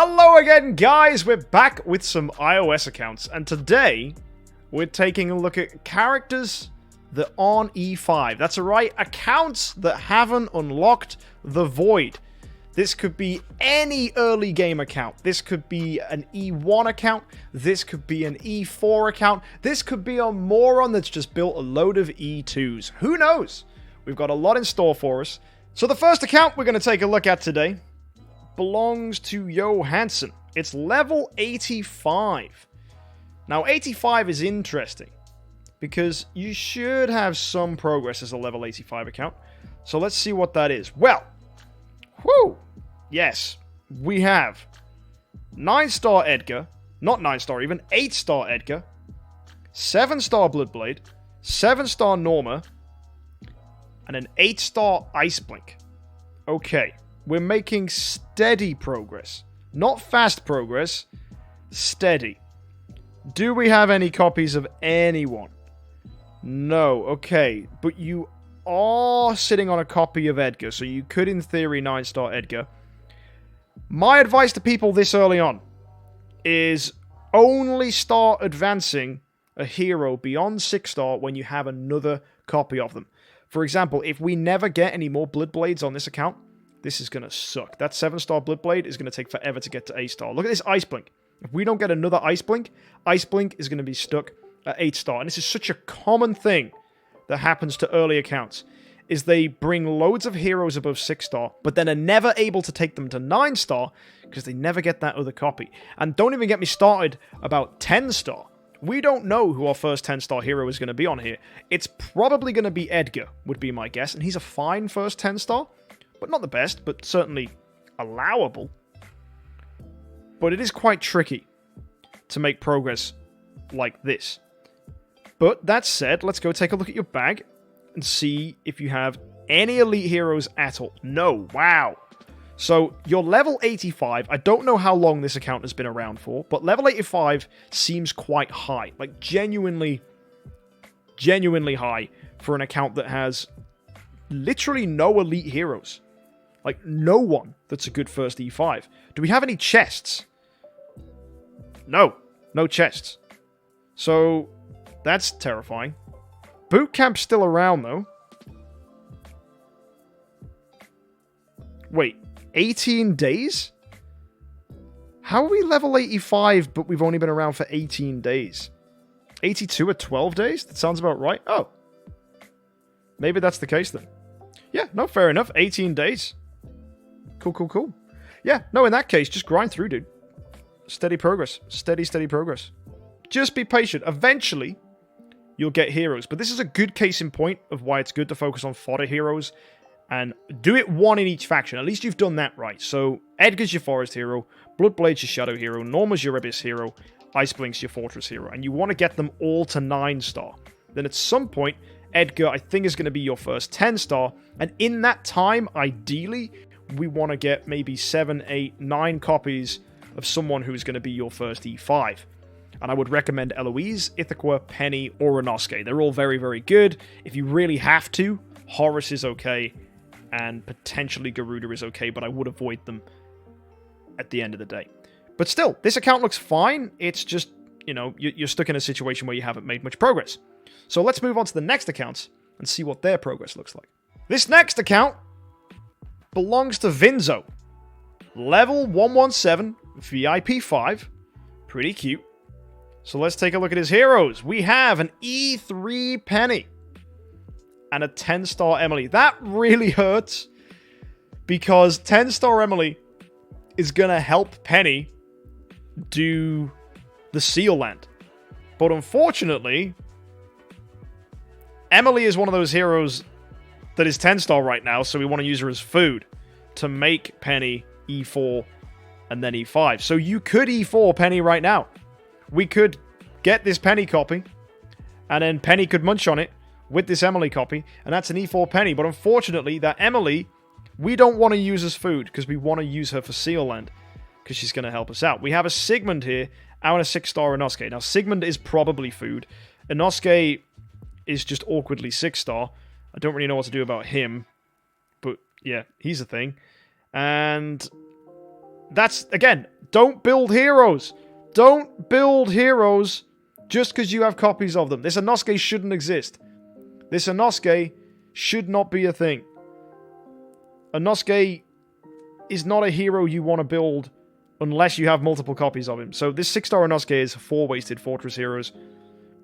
Hello again, guys! We're back with some iOS accounts, and today we're taking a look at characters that aren't E5. That's right, accounts that haven't unlocked the void. This could be any early game account. This could be an E1 account. This could be an E4 account. This could be a moron that's just built a load of E2s. Who knows? We've got a lot in store for us. So the first account we're going to take a look at today belongs to Johansson. It's level 85. Now, 85 is interesting because you should have some progress as a level 85 account. So let's see what that is. Well, whew, yes, we have 9-star Edgar, not 9-star even, 8-star Edgar, 7-star Bloodblade, 7-star Norma, and an 8-star Iceblink. Okay. We're making steady progress. Not fast progress, steady. Do we have any copies of anyone? No, okay. But you are sitting on a copy of Edgar, so you could, in theory, 9-star Edgar. My advice to people this early on is only start advancing a hero beyond 6-star when you have another copy of them. For example, if we never get any more Bloodblades on this account, this is going to suck. That 7-star Bloodblade is going to take forever to get to 8-star. Look at this Iceblink. If we don't get another Iceblink, Iceblink is going to be stuck at 8-star. And this is such a common thing that happens to early accounts, is they bring loads of heroes above 6-star, but then are never able to take them to 9-star because they never get that other copy. And don't even get me started about 10-star. We don't know who our first 10-star hero is going to be on here. It's probably going to be Edgar, would be my guess. And he's a fine first 10-star. But not the best, but certainly allowable. But it is quite tricky to make progress like this. But that said, let's go take a look at your bag and see if you have any elite heroes at all. No, wow. So you're level 85. I don't know how long this account has been around for, but level 85 seems quite high. Like genuinely high for an account that has literally no elite heroes. Like, no one that's a good first E5. Do we have any chests? No. No chests. So, that's terrifying. Boot camp's still around, though. Wait, 18 days? How are we level 85, but we've only been around for 18 days? 82 at 12 days? That sounds about right. Oh. Maybe that's the case, then. Yeah, no, fair enough. 18 days. Cool. Yeah, no, in that case, just grind through, dude. Steady progress. Steady progress. Just be patient. Eventually, you'll get heroes. But this is a good case in point of why it's good to focus on fodder heroes. And do it one in each faction. At least you've done that right. So, Edgar's your forest hero. Bloodblade's your shadow hero. Norma's your abyss hero. Iceblink's your fortress hero. And you want to get them all to 9-star. Then at some point, Edgar, I think, is going to be your first 10-star. And in that time, ideally, we want to get maybe 7, 8, 9 copies of someone who's going to be your first E5. And I would recommend Eloise, Ithaca, Penny, or Inosuke. They're all very, very good. If you really have to, Horus is okay, and potentially Garuda is okay, but I would avoid them at the end of the day. But still, this account looks fine. It's just, you know, you're stuck in a situation where you haven't made much progress. So let's move on to the next accounts and see what their progress looks like. This next account belongs to Vinzo. Level 117, VIP 5. Pretty cute. So let's take a look at his heroes. We have an E3 Penny and a 10-star Emily. That really hurts because 10-star Emily is going to help Penny do the Seal Land. But unfortunately, Emily is one of those heroes that is 10-star right now, so we want to use her as food to make Penny E4 and then E5. So you could E4 Penny right now. We could get this Penny copy, and then Penny could munch on it with this Emily copy, and that's an E4 Penny. But unfortunately, that Emily, we don't want to use as food, because we want to use her for Seal Land, because she's going to help us out. We have a Sigmund here, and a 6-star Inosuke. Now, Sigmund is probably food. Inosuke is just awkwardly 6-star. I don't really know what to do about him, but yeah, he's a thing. And that's, again, Don't build heroes. Don't build heroes just because you have copies of them. This Inosuke shouldn't exist. This Inosuke should not be a thing. Inosuke is not a hero you want to build unless you have multiple copies of him. So this 6-star Inosuke is 4 wasted Fortress heroes.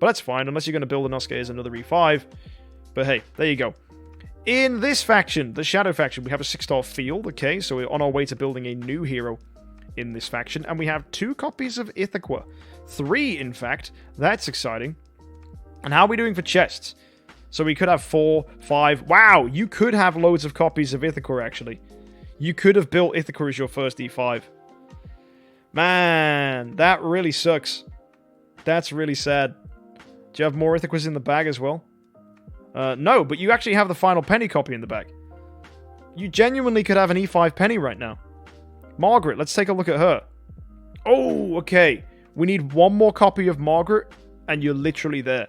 But that's fine, unless you're going to build Inosuke as another E5. But hey, there you go. In this faction, the Shadow faction, we have a 6-star field. Okay, so we're on our way to building a new hero in this faction. And we have 2 copies of Ithaca. 3, in fact. That's exciting. And how are we doing for chests? So we could have 4, 5. Wow, you could have loads of copies of Ithaca, actually. You could have built Ithaca as your first E5. Man, that really sucks. That's really sad. Do you have more Ithacas in the bag as well? No, but you actually have the final penny copy in the bag. You genuinely could have an E5 penny right now. Margaret, let's take a look at her. Oh, okay. We need 1 more copy of Margaret, and you're literally there.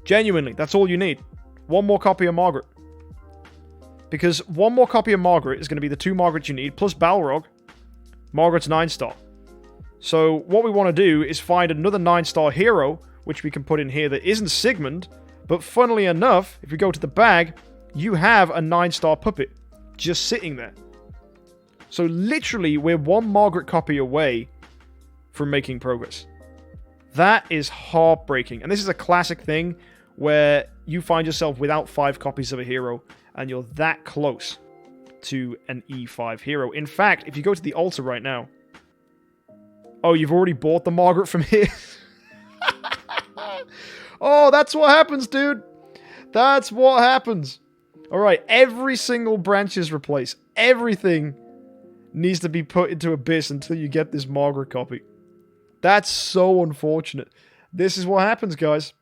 Genuinely, that's all you need. 1 more copy of Margaret. Because 1 more copy of Margaret is going to be the 2 Margarets you need, plus Balrog. Margaret's 9-star. So what we want to do is find another 9-star hero, which we can put in here that isn't Sigmund, but funnily enough, if we go to the bag, you have a 9-star puppet just sitting there. So literally, we're 1 Margaret copy away from making progress. That is heartbreaking. And this is a classic thing where you find yourself without 5 copies of a hero, and you're that close to an E5 hero. In fact, if you go to the altar right now... Oh, you've already bought the Margaret from here? Oh, that's what happens, dude. That's what happens. Alright, every single branch is replaced. Everything needs to be put into Abyss until you get this Margaret copy. That's so unfortunate. This is what happens, guys.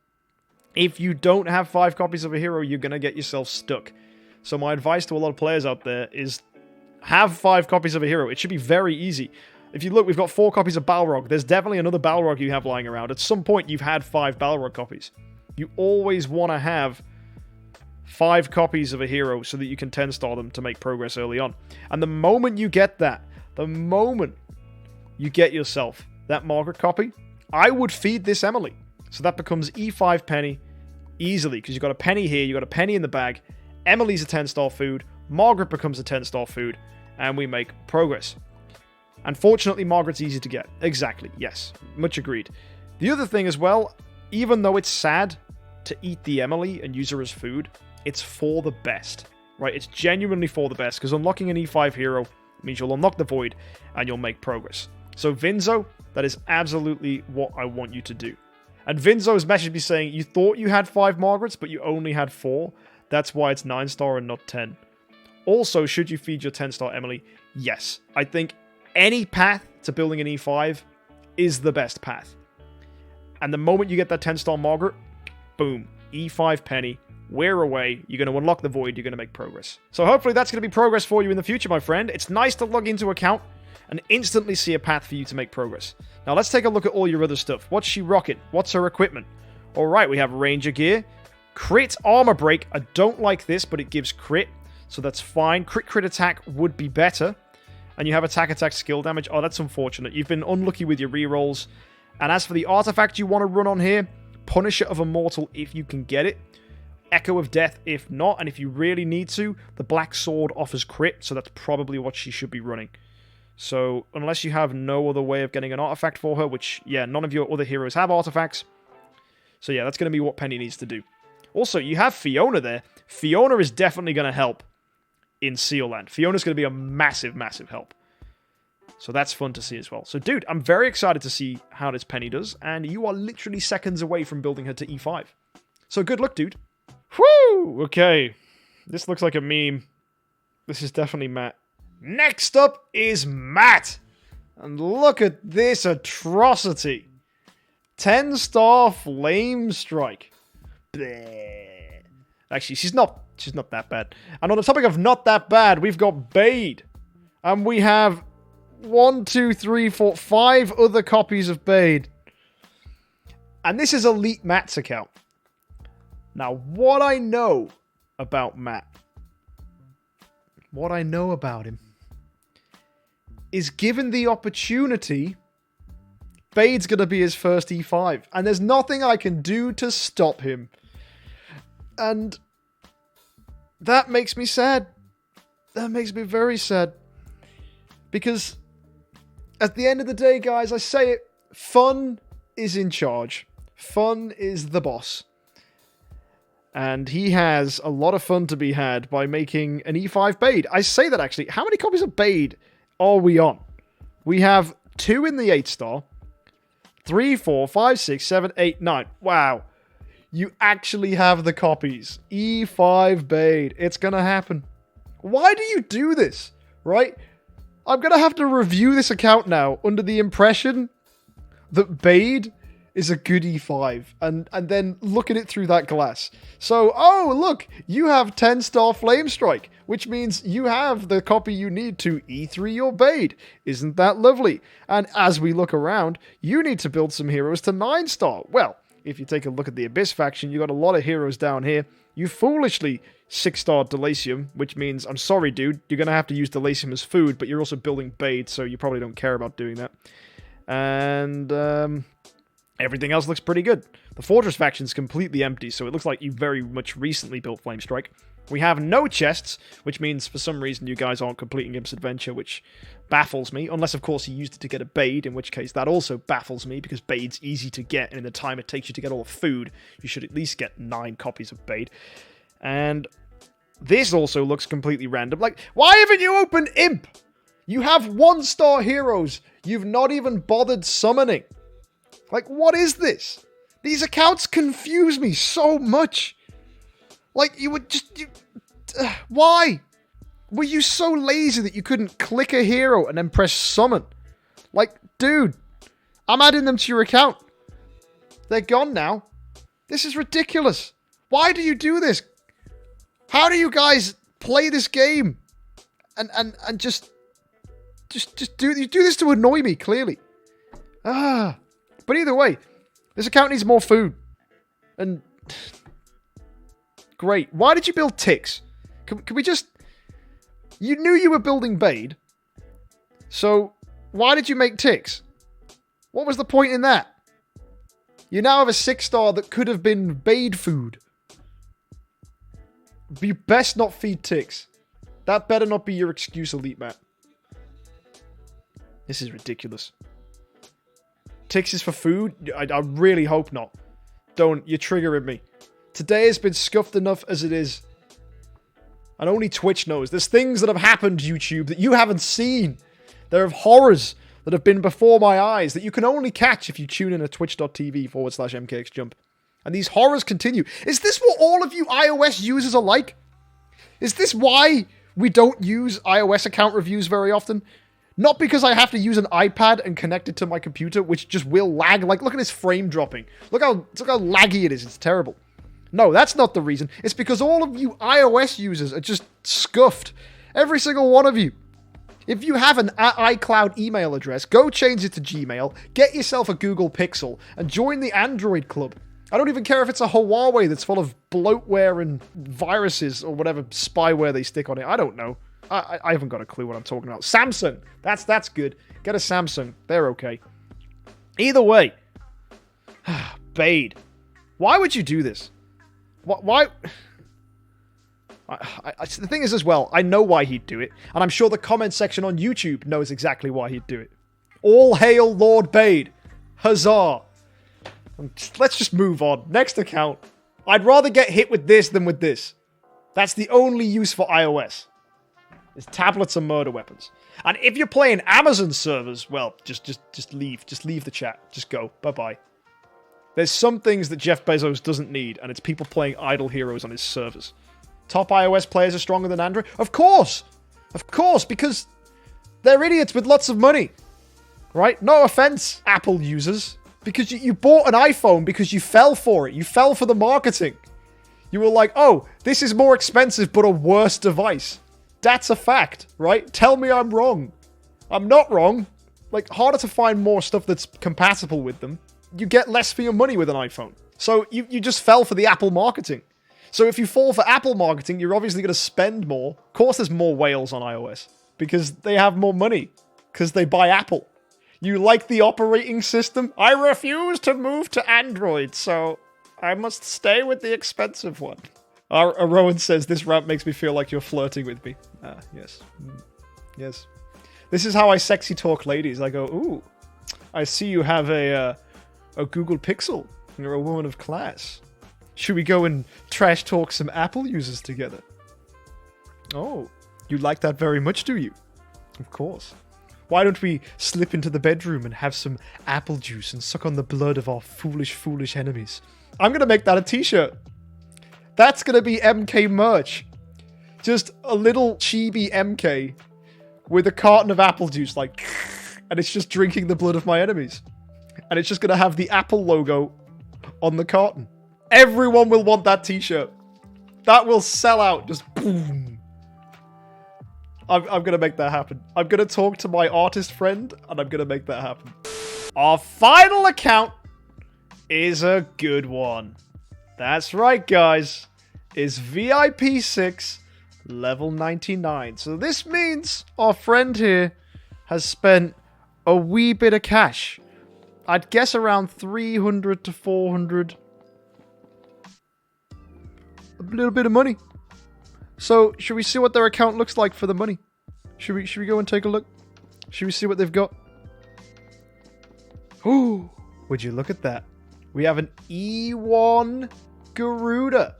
If you don't have 5 copies of a hero, you're going to get yourself stuck. So my advice to a lot of players out there is have 5 copies of a hero. It should be very easy. If you look, we've got 4 copies of Balrog. There's definitely another Balrog you have lying around. At some point, you've had 5 Balrog copies. You always want to have 5 copies of a hero so that you can 10-star them to make progress early on. And the moment you get that, the moment you get yourself that Margaret copy, I would feed this Emily. So that becomes E5 penny easily, because you've got a penny here, you've got a penny in the bag. Emily's a 10-star food, Margaret becomes a 10-star food, and we make progress. Unfortunately, Margaret's easy to get. Exactly, yes. Much agreed. The other thing as well, even though it's sad to eat the Emily and use her as food, it's for the best. Right? It's genuinely for the best, because unlocking an E5 hero means you'll unlock the Void, and you'll make progress. So Vinzo, that is absolutely what I want you to do. And Vinzo's messaged me saying, you thought you had 5 Margarets, but you only had 4. That's why it's 9-star and not 10. Also, should you feed your 10-star Emily? Yes. I think any path to building an E5 is the best path. And the moment you get that 10-star Margaret, boom, E5 penny, we're away, you're going to unlock the Void, you're going to make progress. So hopefully that's going to be progress for you in the future, my friend. It's nice to log into account and instantly see a path for you to make progress. Now let's take a look at all your other stuff. What's she rocking? What's her equipment? Alright, we have Ranger gear. Crit armor break. I don't like this, but it gives crit, so that's fine. Crit attack would be better. And you have attack skill damage. Oh, that's unfortunate. You've been unlucky with your rerolls. And as for the artifact you want to run on here, Punisher of Immortal if you can get it. Echo of Death if not. And if you really need to, the Black Sword offers crit, so that's probably what she should be running. So, unless you have no other way of getting an artifact for her, which, yeah, none of your other heroes have artifacts. So yeah, that's going to be what Penny needs to do. Also, you have Fiona there. Fiona is definitely going to help in Seal Land. Fiona's going to be a massive, massive help. So that's fun to see as well. So, dude, I'm very excited to see how this Penny does, and you are literally seconds away from building her to E5. So good luck, dude. Whew! Okay. This looks like a meme. This is definitely Matt. Next up is Matt. And look at this atrocity. 10-star Flame Strike. Bleh. Actually, she's not that bad. And on the topic of not that bad, we've got Bade. And we have 1, 2, 3, 4, 5 other copies of Bade. And this is Elite Matt's account. Now, what I know about Matt, what I know about him, is given the opportunity, Bade's going to be his first E5. And there's nothing I can do to stop him. And that makes me sad. That makes me very sad. Because at the end of the day, guys, I say it, fun is in charge. Fun is the boss. And he has a lot of fun to be had by making an E5 Bade. I say that actually. How many copies of Bade are we on? We have 2 in the 8-star. 3, 4, 5, 6, 7, 8, 9. Wow. You actually have the copies. E5 Bade. It's going to happen. Why do you do this? Right? I'm going to have to review this account now under the impression that Bade is a good E5 and then look at it through that glass. So, oh, look, you have 10-star Flame Strike, which means you have the copy you need to E3 your Bade. Isn't that lovely? And as we look around, you need to build some heroes to 9-star. Well, if you take a look at the Abyss faction, you got a lot of heroes down here. You foolishly 6-star Delasium, which means, I'm sorry, dude, you're going to have to use Delasium as food, but you're also building Bade, so you probably don't care about doing that. And, everything else looks pretty good. The Fortress faction is completely empty, so it looks like you very much recently built Flame Strike. We have no chests, which means for some reason you guys aren't completing Gimp's Adventure, which baffles me. Unless, of course, you used it to get a Bade, in which case that also baffles me, because Bade's easy to get, and in the time it takes you to get all the food, you should at least get 9 copies of Bade. And this also looks completely random. Like, why haven't you opened Imp? You have 1-star heroes you've not even bothered summoning. Like, what is this? These accounts confuse me so much. Like, you would just... why? Were you so lazy that you couldn't click a hero and then press summon? Like, dude, I'm adding them to your account. They're gone now. This is ridiculous. Why do you do this? How do you guys play this game? And just do... You do this to annoy me, clearly. But either way, this account needs more food. And... great. Why did you build ticks? Can we just... You knew you were building Bade. So, why did you make ticks? What was the point in that? You now have a 6-star that could have been Bade food. You best not feed ticks. That better not be your excuse, Elite Matt. This is ridiculous. Ticks is for food? I really hope not. Don't. You're triggering me. Today has been scuffed enough as it is. And only Twitch knows. There's things that have happened, YouTube, that you haven't seen. There are horrors that have been before my eyes that you can only catch if you tune in at twitch.tv/MKxJUMP. And these horrors continue. Is this what all of you iOS users are like? Is this why we don't use iOS account reviews very often? Not because I have to use an iPad and connect it to my computer, which just will lag. Like, look at this frame dropping. Look how laggy it is. It's terrible. No, that's not the reason. It's because all of you iOS users are just scuffed. Every single one of you. If you have an iCloud email address, go change it to Gmail, get yourself a Google Pixel, and join the Android club. I don't even care if it's a Huawei that's full of bloatware and viruses or whatever spyware they stick on it. I don't know. I haven't got a clue what I'm talking about. Samsung. That's good. Get a Samsung. They're okay. Either way. Bade. Why would you do this? Why? The thing is as well, I know why he'd do it. And I'm sure the comment section on YouTube knows exactly why he'd do it. All hail Lord Bade. Huzzah. Let's just move on. Next account. I'd rather get hit with this than with this. That's the only use for iOS. Is tablets and murder weapons. And if you're playing Amazon servers, well, just leave. Just leave the chat. Just go. Bye-bye. There's some things that Jeff Bezos doesn't need, and it's people playing idle heroes on his servers. Top iOS players are stronger than Android? Of course! Of course, because they're idiots with lots of money. Right? No offense, Apple users. Because you bought an iPhone because you fell for it. You fell for the marketing. You were like, oh, this is more expensive but a worse device. That's a fact, right? Tell me I'm wrong. I'm not wrong. Like, harder to find more stuff that's compatible with them. You get less for your money with an iPhone. So you just fell for the Apple marketing. So if you fall for Apple marketing, you're obviously going to spend more. Of course there's more whales on iOS. Because they have more money. Because they buy Apple. You like the operating system? I refuse to move to Android, so I must stay with the expensive one. Rowan says, this rant makes me feel like you're flirting with me. Yes. Yes. This is how I sexy talk ladies. I go, ooh, I see you have a Google Pixel. You're a woman of class. Should we go and trash talk some Apple users together? Oh, you like that very much, do you? Of course. Why don't we slip into the bedroom and have some apple juice and suck on the blood of our foolish, foolish enemies? I'm going to make that a t-shirt. That's going to be MK merch. Just a little chibi MK with a carton of apple juice, like, and it's just drinking the blood of my enemies. And it's just going to have the Apple logo on the carton. Everyone will want that t-shirt. That will sell out. Just boom. I'm going to make that happen. I'm going to talk to my artist friend, and I'm going to make that happen. Our final account is a good one. That's right, guys. Is VIP6 level 99. So this means our friend here has spent a wee bit of cash. I'd guess around 300 to 400. A little bit of money. So, should we see what their account looks like for the money? Should we go and take a look? Should we see what they've got? Ooh, would you look at that? We have an E1 Garuda.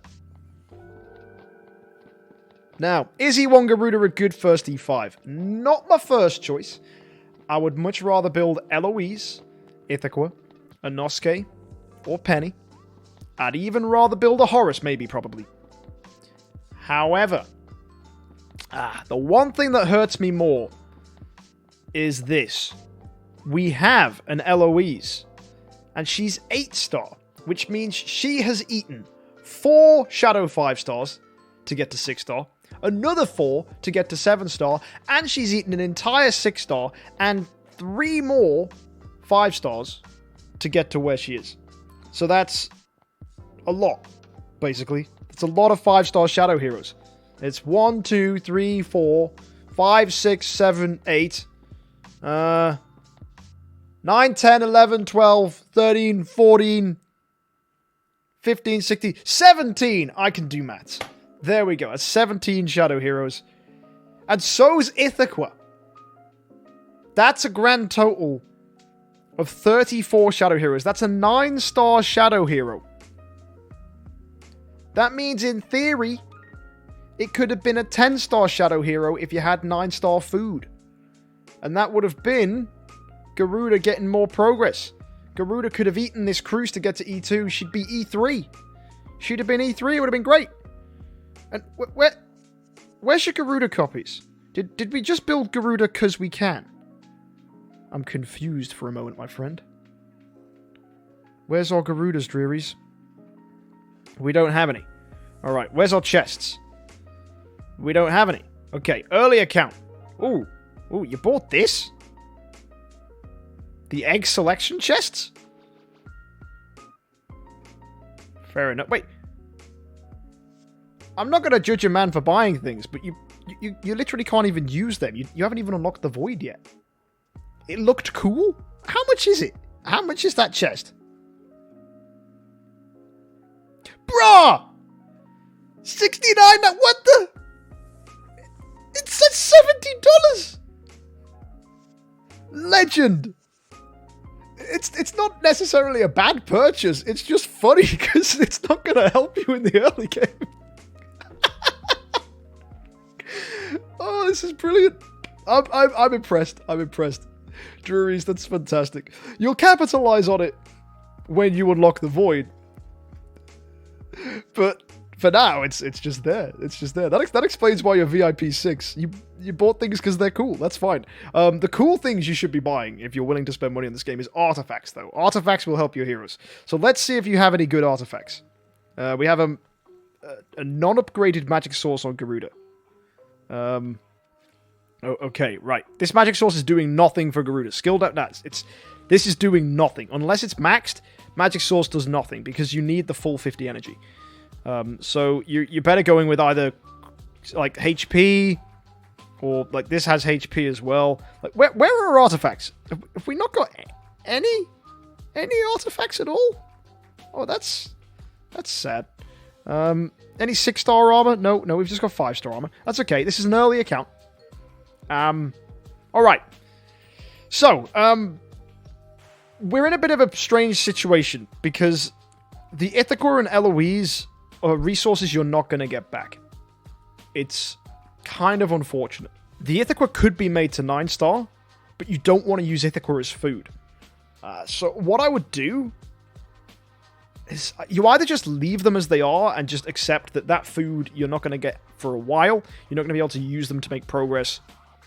Now, is E1 Garuda a good first E5? Not my first choice. I would much rather build Eloise, Ithaca, a Nosuke, or Penny. I'd even rather build a Horus, maybe, probably. However, the one thing that hurts me more is this. We have an Eloise, and she's 8-star, which means she has eaten 4 Shadow 5-stars to get to 6-star, another 4 to get to 7-star, and she's eaten an entire 6-star and 3 more 5-stars to get to where she is. So that's a lot, basically. It's a lot of 5-star Shadow Heroes. It's 1, 2, 3, 4, 5, 6, 7, 8, 9, 10, 11, 12, 13, 14, 15, 16, 17! I can do maths. There we go. That's 17 Shadow Heroes. And so's Ithaca. That's a grand total of 34 Shadow Heroes. That's a 9-star Shadow Hero. That means, in theory, it could have been a 10-star Shadow Hero if you had 9-star food. And that would have been Garuda getting more progress. Garuda could have eaten this cruise to get to E2. She'd be E3. She'd have been E3. It would have been great. And where's your Garuda copies? Did we just build Garuda because we can? I'm confused for a moment, my friend. Where's our Garudas, Drearies? We don't have any. Alright, where's our chests? We don't have any. Okay, early account. Ooh, you bought this? The egg selection chests? Fair enough. Wait. I'm not going to judge a man for buying things, but you literally can't even use them. You haven't even unlocked the void yet. It looked cool? How much is it? How much is that chest? Bruh! 69, what the? It said $70! Legend! It's not necessarily a bad purchase, it's just funny because it's not going to help you in the early game. Oh, this is brilliant. I'm impressed. I'm impressed. Druries, that's fantastic. You'll capitalize on it when you unlock the void. But for now, it's just there. It's just there. That explains why you're VIP 6. You bought things because they're cool. That's fine. The cool things you should be buying if you're willing to spend money on this game is artifacts, though. Artifacts will help your heroes. So let's see if you have any good artifacts. We have a non-upgraded magic source on Garuda. Okay, right. This magic source is doing nothing for Garuda. Skilled out. This is doing nothing. Unless it's maxed, magic source does nothing because you need the full 50 energy. So you're better going with either like HP, Or, like, this has HP as well. Like, where are our artifacts? Have we not got any artifacts at all? Oh, that's sad. Any 6-star armor? No, we've just got 5-star armor. That's okay. This is an early account. Alright. So, we're in a bit of a strange situation because the Ithaca and Eloise are resources you're not going to get back. It's kind of unfortunate. The Ithaca could be made to 9-star, but you don't want to use Ithaca as food. So what I would do is you either just leave them as they are and just accept that food you're not going to get for a while. You're not going to be able to use them to make progress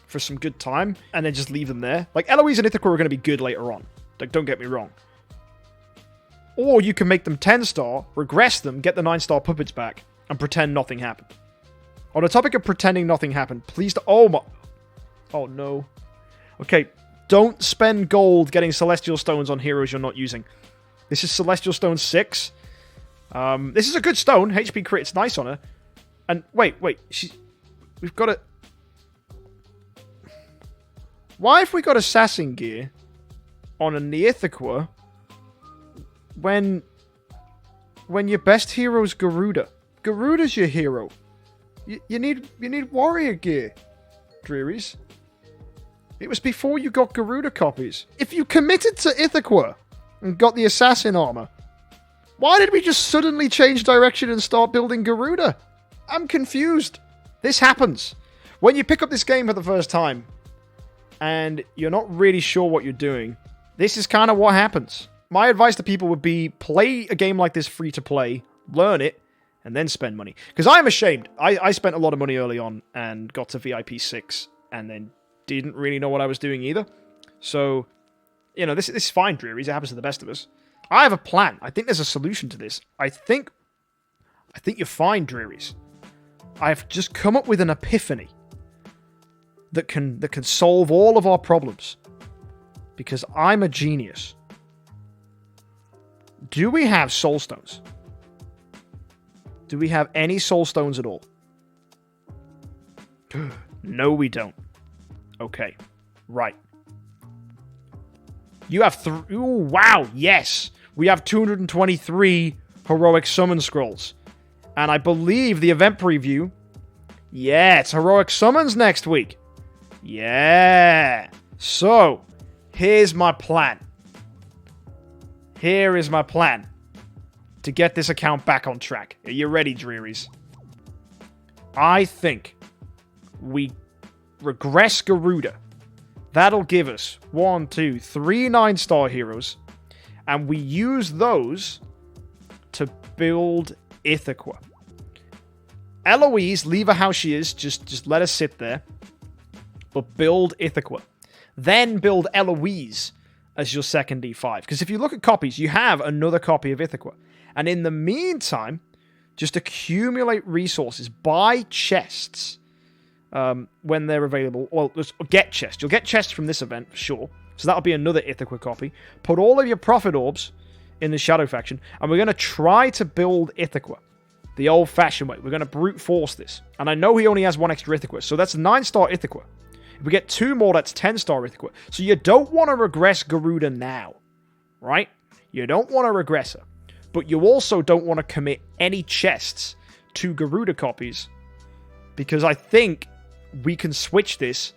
for some good time, and then just leave them there. Like, Eloise and Ithaca are going to be good later on. Like, don't get me wrong. Or you can make them 10-star, regress them, get the 9-star puppets back, and pretend nothing happened. On the topic of pretending nothing happened, please oh no. Okay, don't spend gold getting Celestial Stones on heroes you're not using. This is Celestial Stone 6. This is a good stone. HP crit, it's nice on her. And wait, we've got it. Why have we got assassin gear on a Neithaqua when your best hero's Garuda? Garuda's your hero. You need warrior gear, Drearies. It was before you got Garuda copies. If you committed to Ithaca and got the assassin armor, why did we just suddenly change direction and start building Garuda? I'm confused. This happens. When you pick up this game for the first time, and you're not really sure what you're doing, this is kind of what happens. My advice to people would be, play a game like this free to play, learn it, and then spend money. Because I'm ashamed. I spent a lot of money early on and got to VIP 6, and then didn't really know what I was doing either. So, you know, this is fine, Drearies. It happens to the best of us. I have a plan. I think there's a solution to this. I think you're fine, Drearies. I've just come up with an epiphany that can solve all of our problems. Because I'm a genius. Do we have soul stones? Do we have any soul stones at all? No, we don't. Okay. Right. You have ooh, wow, yes! We have 223 heroic summon scrolls. And I believe the event preview... Yeah, it's heroic summons next week. Yeah. So, here's my plan. Here is my plan to get this account back on track. Are you ready, Drearies? I think we regress Garuda. That'll give us 1, 2, 3 9-star heroes. And we use those to build Ithaca. Eloise, leave her how she is. Just let her sit there. But build Ithaca. Then build Eloise as your second D5. Because if you look at copies, you have another copy of Ithaca. And in the meantime, just accumulate resources. Buy chests when they're available. Well, just get chests. You'll get chests from this event, for sure. So that'll be another Ithaca copy. Put all of your profit orbs in the Shadow faction. And we're going to try to build Ithaca the old-fashioned way. We're going to brute force this. And I know he only has 1 extra Ithaca. So that's 9-star Ithaca. If we get 2 more, that's 10-star Ithaca. So you don't want to regress Garuda now. Right? You don't want to regress her. But you also don't want to commit any chests to Garuda copies. Because I think we can switch this.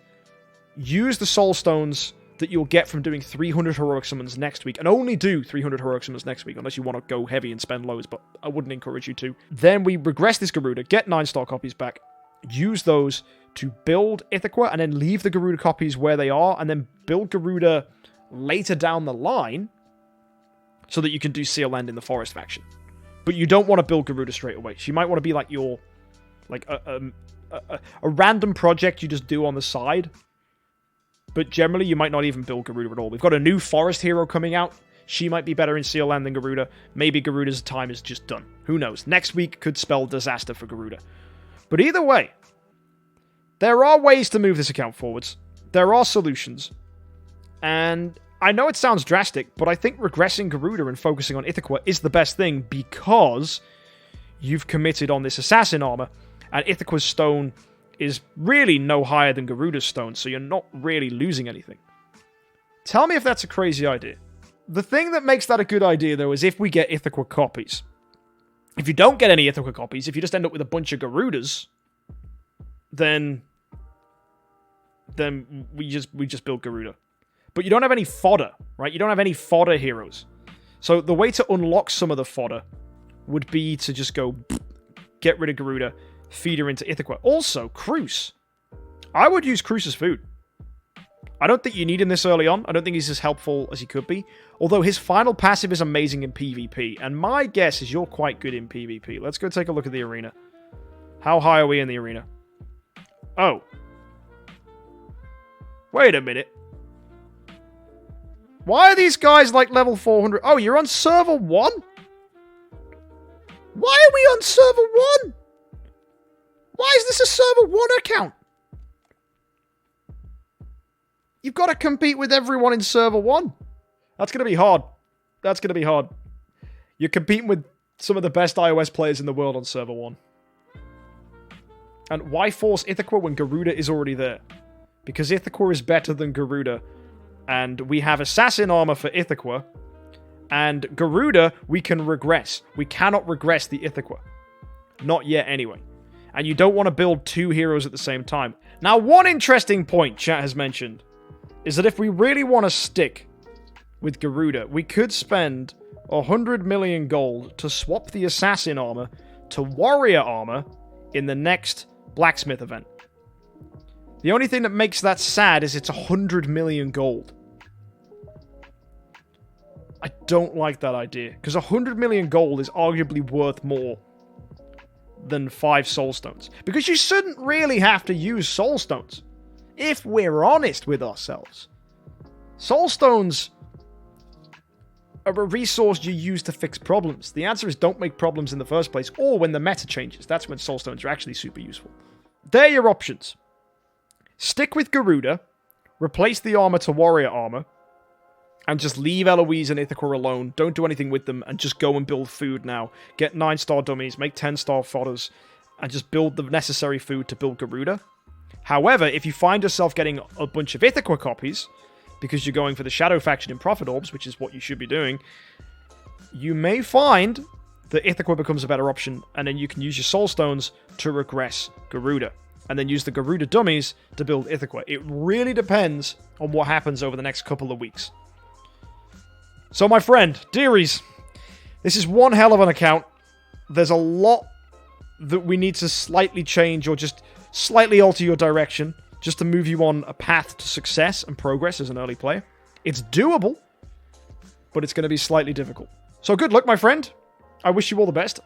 Use the soul stones that you'll get from doing 300 heroic summons next week. And only do 300 heroic summons next week. Unless you want to go heavy and spend loads. But I wouldn't encourage you to. Then we regress this Garuda. Get 9-star copies back. Use those to build Ithaca. And then leave the Garuda copies where they are. And then build Garuda later down the line. So that you can do Seal End in the Forest faction. But you don't want to build Garuda straight away. She might want to be like your... Like a random project you just do on the side. But generally you might not even build Garuda at all. We've got a new Forest hero coming out. She might be better in Seal End than Garuda. Maybe Garuda's time is just done. Who knows? Next week could spell disaster for Garuda. But either way, there are ways to move this account forwards. There are solutions. And... I know it sounds drastic, but I think regressing Garuda and focusing on Ithaca is the best thing because you've committed on this assassin armor, and Ithaca's stone is really no higher than Garuda's stone, so you're not really losing anything. Tell me if that's a crazy idea. The thing that makes that a good idea, though, is if we get Ithaca copies. If you don't get any Ithaca copies, if you just end up with a bunch of Garudas, then we just build Garuda. But you don't have any fodder, right? You don't have any fodder heroes. So the way to unlock some of the fodder would be to just go get rid of Garuda, feed her into Ithaca. Also, Cruz. I would use Cruz as food. I don't think you need him this early on. I don't think he's as helpful as he could be. Although his final passive is amazing in PvP. And my guess is you're quite good in PvP. Let's go take a look at the arena. How high are we in the arena? Oh. Wait a minute. Why are these guys like level 400? Oh, you're on server 1? Why are we on server 1? Why is this a server 1 account? You've got to compete with everyone in server 1. That's going to be hard. That's going to be hard. You're competing with some of the best iOS players in the world on server 1. And why force Ithaca when Garuda is already there? Because Ithaca is better than Garuda. And we have assassin armor for Ithaca. And Garuda, we can regress. We cannot regress the Ithaca. Not yet, anyway. And you don't want to build 2 heroes at the same time. Now, one interesting point chat has mentioned is that if we really want to stick with Garuda, we could spend 100 million gold to swap the assassin armor to warrior armor in the next blacksmith event. The only thing that makes that sad is it's 100 million gold. I don't like that idea, because 100 million gold is arguably worth more than 5 soul stones. Because you shouldn't really have to use soul stones, if we're honest with ourselves. Soul stones are a resource you use to fix problems. The answer is don't make problems in the first place, or when the meta changes. That's when soul stones are actually super useful. They're your options. Stick with Garuda, replace the armor to warrior armor, and just leave Eloise and Ithaca alone. Don't do anything with them, and just go and build food now. Get 9-star dummies, make 10-star fodders, and just build the necessary food to build Garuda. However, if you find yourself getting a bunch of Ithaca copies, because you're going for the Shadow Faction in Prophet Orbs, which is what you should be doing, you may find that Ithaca becomes a better option, and then you can use your Soul Stones to regress Garuda, and then use the Garuda dummies to build Ithaca. It really depends on what happens over the next couple of weeks. So, my friend, dearies, this is one hell of an account. There's a lot that we need to slightly change or just slightly alter your direction just to move you on a path to success and progress as an early player. It's doable, but it's going to be slightly difficult. So good luck, my friend. I wish you all the best.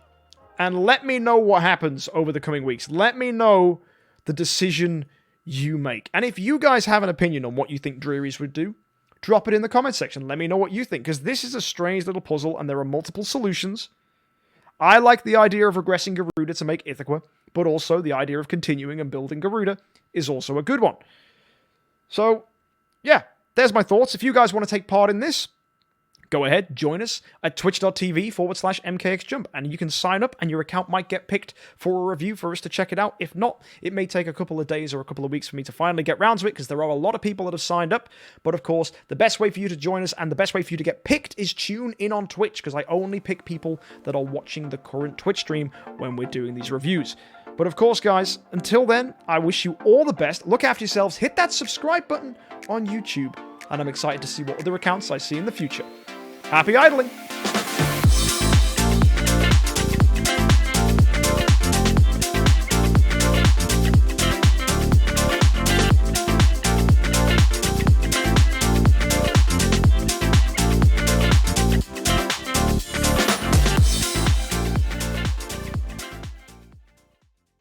And let me know what happens over the coming weeks. Let me know the decision you make. And if you guys have an opinion on what you think Drearies would do, drop it in the comment section. Let me know what you think, because this is a strange little puzzle and there are multiple solutions. I like the idea of regressing Garuda to make Ithaca, but also the idea of continuing and building Garuda is also a good one. So, yeah, there's my thoughts. If you guys want to take part in this, go ahead, join us at twitch.tv/MKxJUMP, and you can sign up and your account might get picked for a review for us to check it out. If not, it may take a couple of days or a couple of weeks for me to finally get round to it, because there are a lot of people that have signed up. But of course, the best way for you to join us and the best way for you to get picked is tune in on Twitch, because I only pick people that are watching the current Twitch stream when we're doing these reviews. But of course, guys, until then, I wish you all the best. Look after yourselves. Hit that subscribe button on YouTube. And I'm excited to see what other accounts I see in the future. Happy idling!